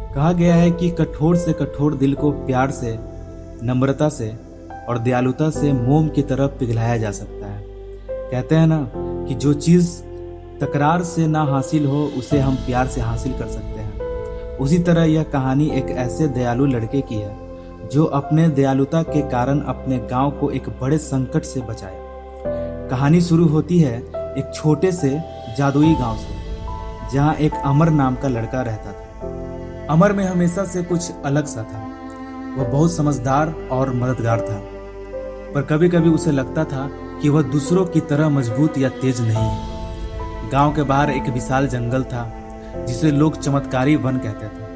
कहा गया है कि कठोर से कठोर दिल को प्यार से, नम्रता से और दयालुता से मोम की तरह पिघलाया जा सकता है। कहते हैं ना कि जो चीज़ तकरार से ना हासिल हो उसे हम प्यार से हासिल कर सकते हैं। उसी तरह यह कहानी एक ऐसे दयालु लड़के की है जो अपने दयालुता के कारण अपने गांव को एक बड़े संकट से बचाया। कहानी शुरू होती है एक छोटे से जादुई गांव से, जहां एक अमर नाम का लड़का रहता था। अमर में हमेशा से कुछ अलग सा था। वह बहुत समझदार और मददगार था, पर कभी कभी उसे लगता था कि वह दूसरों की तरह मजबूत या तेज नहीं है। गांव के बाहर एक विशाल जंगल था जिसे लोग चमत्कारी वन कहते थे।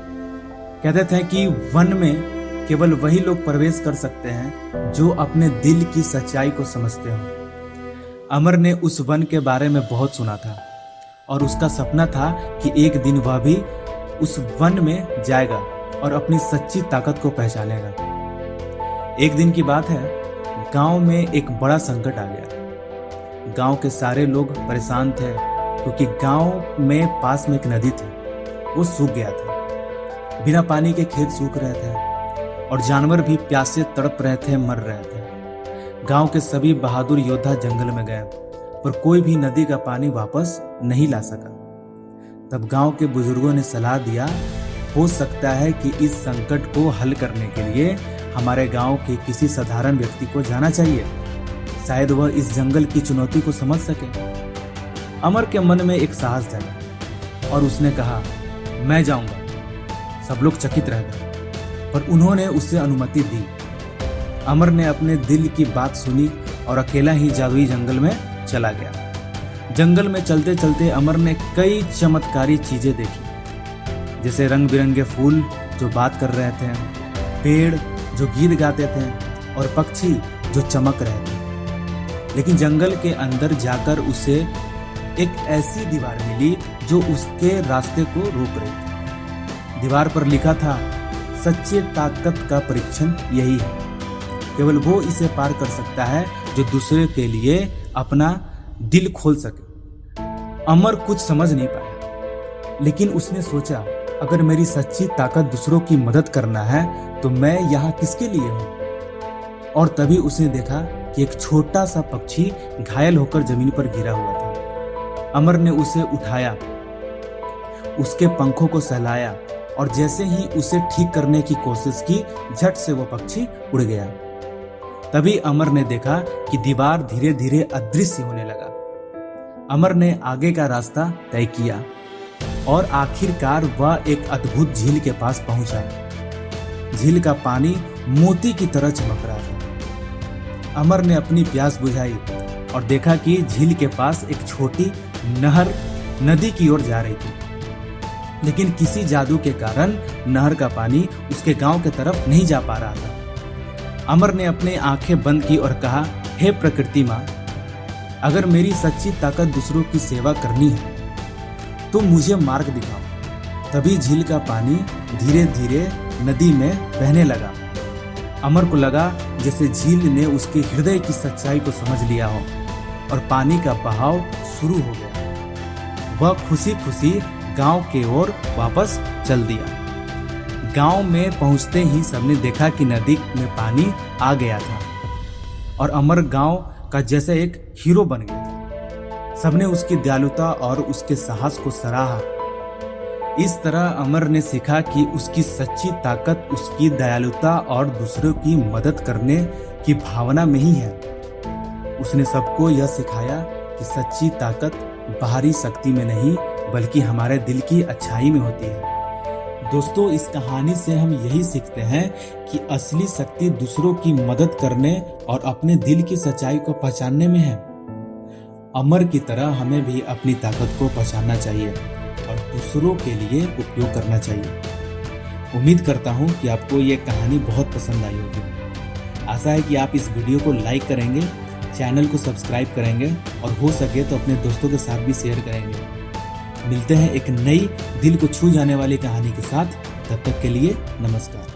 कहते थे कि वन में केवल वही लोग प्रवेश कर सकते हैं जो अपने दिल की सच्चाई को समझते हो। अमर ने उस वन के बारे में बहुत सुना था और उसका सपना था कि एक दिन वह भी उस वन में जाएगा और अपनी सच्ची ताकत को पहचानेगा। एक दिन की बात है, गांव में एक बड़ा संकट आ गया। गांव के सारे लोग परेशान थे क्योंकि गांव में पास में एक नदी थी, वो सूख गया था। बिना पानी के खेत सूख रहे थे और जानवर भी प्यास से तड़प रहे थे, मर रहे थे। गांव के सभी बहादुर योद्धा जंगल में गए, पर कोई भी नदी का पानी वापस नहीं ला सका। तब गांव के बुजुर्गों ने सलाह दिया, हो सकता है कि इस संकट को हल करने के लिए हमारे गांव के किसी साधारण व्यक्ति को जाना चाहिए। शायद वह इस जंगल की चुनौती को समझ सके। अमर के मन में एक साहस जागा और उसने कहा, मैं जाऊंगा। सब लोग चकित रह गए, पर उन्होंने उसे अनुमति दी। अमर ने अपने दिल की बात सुनी और अकेला ही जादुई जंगल में चला गया। जंगल में चलते चलते अमर ने कई चमत्कारी चीजें देखी, जैसे रंग बिरंगे फूल जो बात कर रहे थे, पेड़ जो गीत गाते थे और पक्षी जो चमक रहे थे। लेकिन जंगल के अंदर जाकर उसे एक ऐसी दीवार मिली जो उसके रास्ते को रोक रही थी। दीवार पर लिखा था, सच्चे ताकत का परीक्षण यही है। केवल वो इसे पार कर सकता है जो दूसरे के लिए अपना दिल खोल सके। अमर कुछ समझ नहीं पाया, लेकिन उसने सोचा, अगर मेरी सच्ची ताकत दूसरों की मदद करना है तो मैं यहाँ किसके लिए हूँ। और तभी उसने देखा कि एक छोटा सा पक्षी घायल होकर जमीन पर गिरा हुआ था। अमर ने उसे उठाया, उसके पंखों को सहलाया और जैसे ही उसे ठीक करने की कोशिश की, झट से वो पक्षी उड़ गया। तभी अमर ने देखा कि दीवार धीरे धीरे अदृश्य होने लगा। अमर ने आगे का रास्ता तय किया और आखिरकार वह एक अद्भुत झील के पास पहुंचा। झील का पानी मोती की तरह चमक रहा था। अमर ने अपनी प्यास बुझाई और देखा कि झील के पास एक छोटी नहर नदी की ओर जा रही थी। लेकिन किसी जादू के कारण नहर का पानी उसके गांव के तरफ नहीं जा पा रहा था। अमर ने अपनी आंखें बंद की और कहा, हे प्रकृति माँ, अगर मेरी सच्ची ताकत दूसरों की सेवा करनी है तो मुझे मार्ग दिखाओ। तभी झील का पानी धीरे धीरे नदी में बहने लगा। अमर को लगा जैसे झील ने उसके हृदय की सच्चाई को समझ लिया हो और पानी का बहाव शुरू हो गया। वह खुशी खुशी गांव के ओर वापस चल दिया। गांव में पहुंचते ही सबने देखा कि नदी में पानी आ गया था और अमर गांव का जैसे एक हीरो बन गया था। सबने उसकी दयालुता और उसके साहस को सराहा। इस तरह अमर ने सीखा कि उसकी सच्ची ताकत उसकी दयालुता और दूसरों की मदद करने की भावना में ही है। उसने सबको यह सिखाया कि सच्ची ताकत बाहरी शक्ति में नहीं बल्कि हमारे दिल की अच्छाई में होती है। दोस्तों, इस कहानी से हम यही सीखते हैं कि असली शक्ति दूसरों की मदद करने और अपने दिल की सच्चाई को पहचानने में है। अमर की तरह हमें भी अपनी ताकत को पहचानना चाहिए और दूसरों के लिए उपयोग करना चाहिए। उम्मीद करता हूँ कि आपको ये कहानी बहुत पसंद आई होगी। आशा है कि आप इस वीडियो को लाइक करेंगे, चैनल को सब्सक्राइब करेंगे और हो सके तो अपने दोस्तों के साथ भी शेयर करेंगे। मिलते हैं एक नई दिल को छू जाने वाली कहानी के साथ। तब तक के लिए नमस्कार।